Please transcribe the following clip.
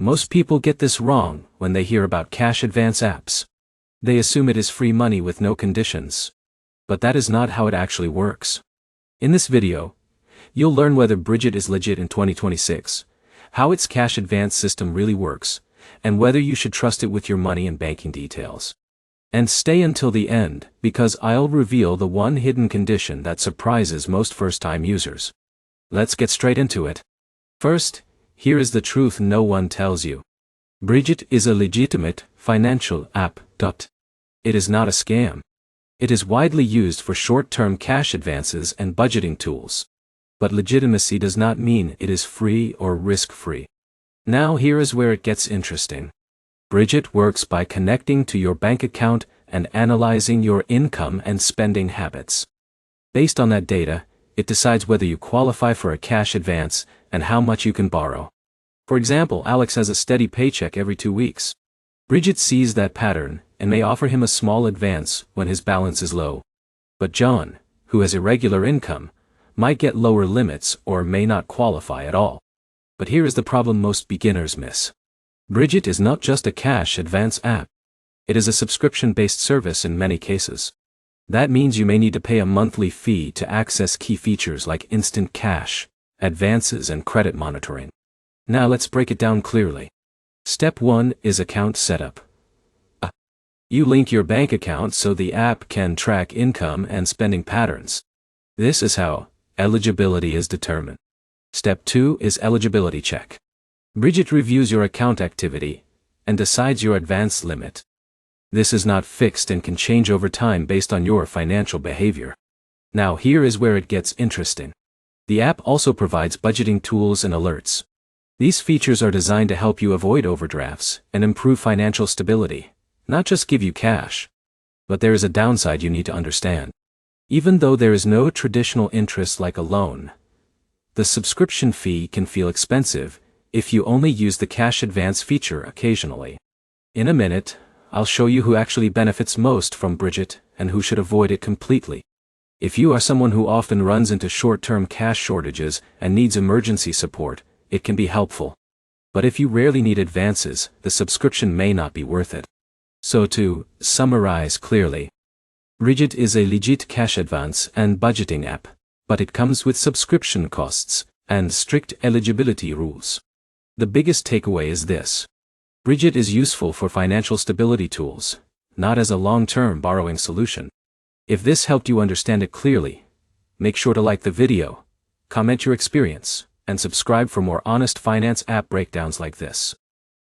Most people get this wrong when they hear about cash advance apps. They assume it is free money with no conditions. But that is not how it actually works. In this video, you'll learn whether Brigit is legit in 2026, how its cash advance system really works, and whether you should trust it with your money and banking details. And stay until the end, because I'll reveal the one hidden condition that surprises most first-time users. Let's get straight into it. First, here is the truth no one tells you. Brigit is a legitimate financial app. It is not a scam. It is widely used for short-term cash advances and budgeting tools. But legitimacy does not mean it is free or risk-free. Now here is where it gets interesting. Brigit works by connecting to your bank account and analyzing your income and spending habits. Based on that data, it decides whether you qualify for a cash advance and how much you can borrow. For example, Alex has a steady paycheck every 2 weeks. Brigit sees that pattern and may offer him a small advance when his balance is low. But John, who has irregular income, might get lower limits or may not qualify at all. But here is the problem most beginners miss. Brigit is not just a cash advance app. It is a subscription-based service in many cases. That means you may need to pay a monthly fee to access key features like instant cash, advances, and credit monitoring. Now let's break it down clearly. Step 1 is account setup. You link your bank account so the app can track income and spending patterns. This is how eligibility is determined. Step 2 is eligibility check. Brigit reviews your account activity and decides your advance limit. This is not fixed and can change over time based on your financial behavior. Now here is where it gets interesting. The app also provides budgeting tools and alerts. These features are designed to help you avoid overdrafts and improve financial stability, not just give you cash. But there is a downside you need to understand. Even though there is no traditional interest like a loan, the subscription fee can feel expensive if you only use the cash advance feature occasionally. In a minute, I'll show you who actually benefits most from Brigit and who should avoid it completely. If you are someone who often runs into short-term cash shortages and needs emergency support, it can be helpful. But if you rarely need advances, the subscription may not be worth it. So to summarize clearly, Brigit is a legit cash advance and budgeting app, but it comes with subscription costs and strict eligibility rules. The biggest takeaway is this. Brigit is useful for financial stability tools, not as a long-term borrowing solution. If this helped you understand it clearly, make sure to like the video, comment your experience, and subscribe for more honest finance app breakdowns like this.